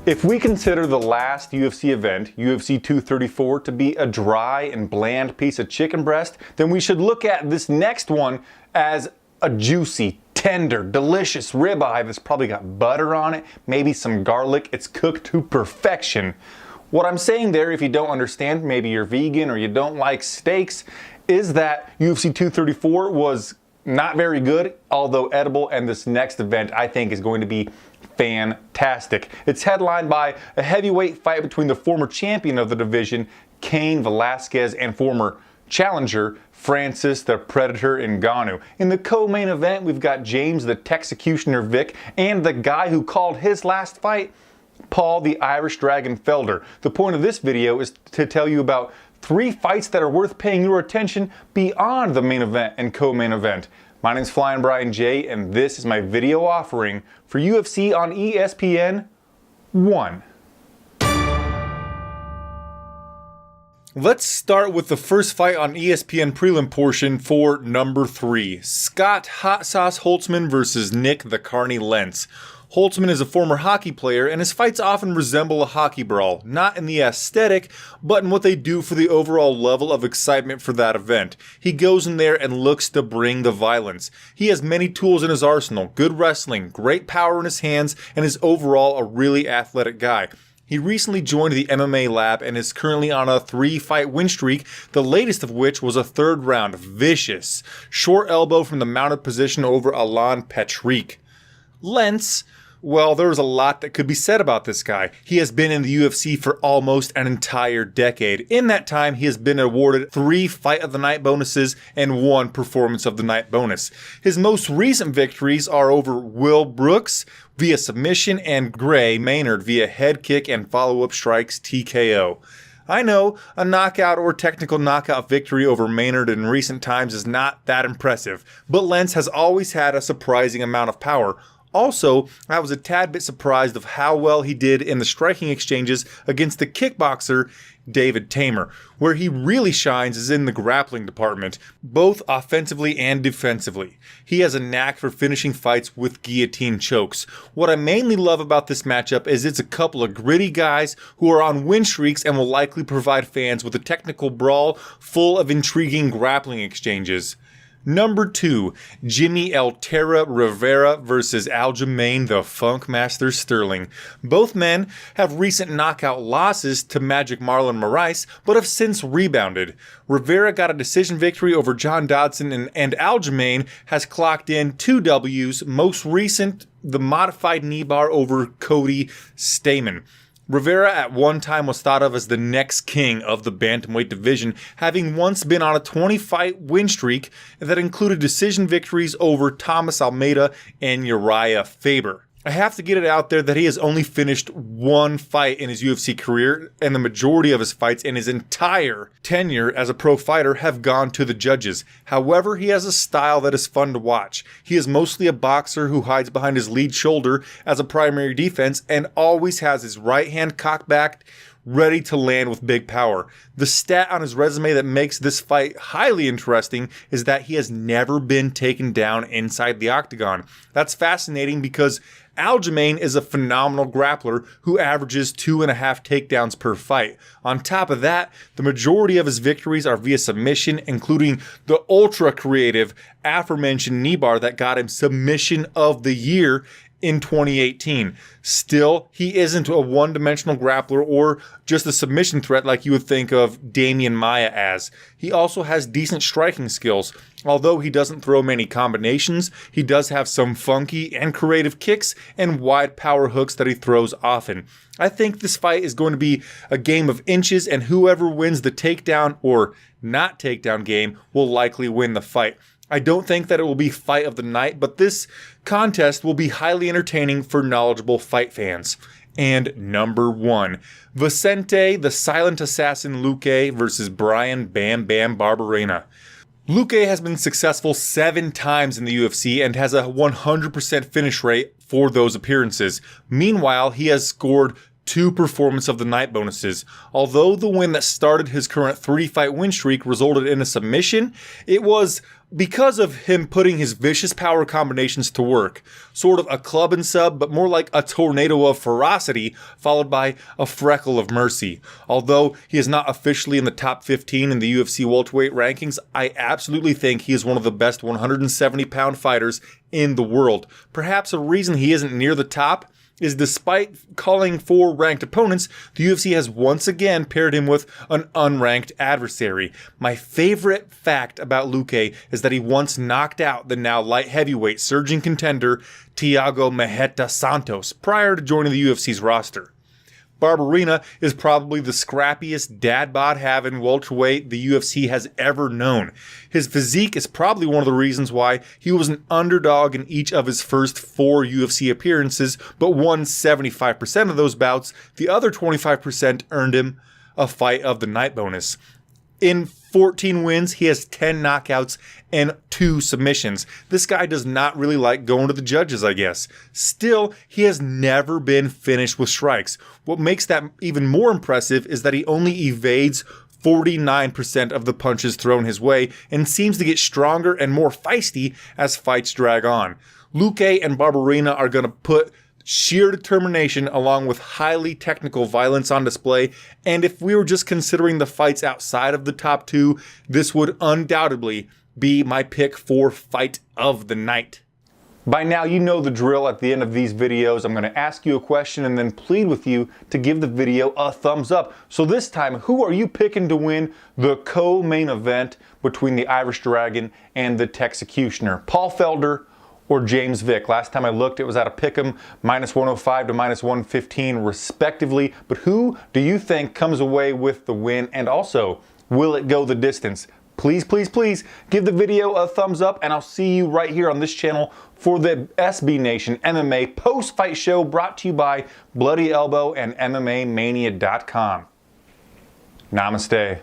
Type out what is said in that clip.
If we consider the last UFC event, UFC 234, to be a dry and bland piece of chicken breast, then we should look at this next one as a juicy, tender, delicious ribeye that's probably got butter on it, maybe some garlic. It's cooked to perfection. What I'm saying there, if you don't understand, maybe you're vegan or you don't like steaks, is that UFC 234 was not very good, although edible, and this next event I think is going to be fantastic. It's headlined by a heavyweight fight between the former champion of the division, Cain Velasquez, and former challenger, Francis the Predator Ngannou. In the co-main event, we've got James the Texecutioner Vick and the guy who called his last fight, Paul the Irish Dragon Felder. The point of this video is to tell you about 3 fights that are worth paying your attention beyond the main event and co-main event. My name is Flyin Brian J, and this is my video offering for UFC on ESPN 1. Let's start with the first fight on ESPN prelim portion for number 3. Scott Hot Sauce Holtzman versus Nick the Carney Lentz. Holtzman is a former hockey player, and his fights often resemble a hockey brawl, not in the aesthetic, but in what they do for the overall level of excitement for that event. He goes in there and looks to bring the violence. He has many tools in his arsenal, good wrestling, great power in his hands, and is overall a really athletic guy. He recently joined the MMA lab and is currently on a 3-fight win streak, the latest of which was a 3rd round vicious short elbow from the mounted position over Alan Petrick. Lentz, well, there's a lot that could be said about this guy. He has been in the UFC for almost an entire decade. In that time, he has been awarded 3 Fight of the Night bonuses and 1 Performance of the Night bonus. His most recent victories are over Will Brooks via submission and Gray Maynard via head kick and follow-up strikes TKO. I know a knockout or technical knockout victory over Maynard in recent times is not that impressive, but Lentz has always had a surprising amount of power. Also, I was a tad bit surprised of how well he did in the striking exchanges against the kickboxer David Tamer. Where he really shines is in the grappling department, both offensively and defensively. He has a knack for finishing fights with guillotine chokes. What I mainly love about this matchup is it's a couple of gritty guys who are on win streaks and will likely provide fans with a technical brawl full of intriguing grappling exchanges. Number 2, Jimmy El Terra Rivera versus Aljamain the Funkmaster Sterling. Both men have recent knockout losses to Magic Marlon Moraes, but have since rebounded. Rivera got a decision victory over John Dodson, and Aljamain has clocked in 2 Ws, most recent the modified knee bar over Cody Stamann. Rivera at one time was thought of as the next king of the bantamweight division, having once been on a 20-fight win streak that included decision victories over Thomas Almeida and Uriah Faber. I have to get it out there that he has only finished 1 fight in his UFC career, and the majority of his fights in his entire tenure as a pro fighter have gone to the judges. However, he has a style that is fun to watch. He is mostly a boxer who hides behind his lead shoulder as a primary defense and always has his right hand cocked back, ready to land with big power. The stat on his resume that makes this fight highly interesting is that he has never been taken down inside the octagon. That's fascinating because Aljamain is a phenomenal grappler who averages 2.5 takedowns per fight. On top of that, the majority of his victories are via submission, including the ultra creative aforementioned knee bar that got him Submission of the Year in 2018. Still, he isn't a one-dimensional grappler or just a submission threat like you would think of Damian Maia as. He also has decent striking skills. Although he doesn't throw many combinations, he does have some funky and creative kicks and wide power hooks that he throws often. I think this fight is going to be a game of inches, and whoever wins the takedown or not takedown game will likely win the fight. I don't think that it will be fight of the night, but this contest will be highly entertaining for knowledgeable fight fans. And number 1, Vicente the Silent Assassin Luque versus Brian Bam Bam Barberena. Luque has been successful 7 times in the UFC and has a 100% finish rate for those appearances. Meanwhile, he has scored 2 performance of the night bonuses. Although the win that started his current 3-fight win streak resulted in a submission, it was because of him putting his vicious power combinations to work. Sort of a club and sub, but more like a tornado of ferocity, followed by a freckle of mercy. Although he is not officially in the top 15 in the UFC welterweight rankings, I absolutely think he is one of the best 170-pound fighters in the world. Perhaps a reason he isn't near the top is despite calling for ranked opponents, the UFC has once again paired him with an unranked adversary. My favorite fact about Luque is that he once knocked out the now light heavyweight surging contender Thiago Marreta Santos prior to joining the UFC's roster. Barberena is probably the scrappiest dad bod having welterweight the UFC has ever known. His physique is probably one of the reasons why he was an underdog in each of his first 4 UFC appearances, but won 75% of those bouts. The other 25% earned him a fight of the night bonus. In 14 wins, he has 10 knockouts and 2 submissions. This guy does not really like going to the judges, I guess. Still, he has never been finished with strikes. What makes that even more impressive is that he only evades 49% of the punches thrown his way and seems to get stronger and more feisty as fights drag on. Luque and Barberena are going to put sheer determination along with highly technical violence on display, and if we were just considering the fights outside of the top 2, this would undoubtedly be my pick for fight of the night. By now you know the drill. At the end of these videos I'm going to ask you a question and then plead with you to give the video a thumbs up. So this time, who are you picking to win the co-main event between the Irish Dragon and the Texecutioner? Paul Felder or James Vick? Last time I looked, it was at a pick'em, -105 to -115 respectively. But who do you think comes away with the win? And also, will it go the distance? Please, please, please give the video a thumbs up, and I'll see you right here on this channel for the SB Nation MMA post-fight show brought to you by Bloody Elbow and MMAmania.com. Namaste.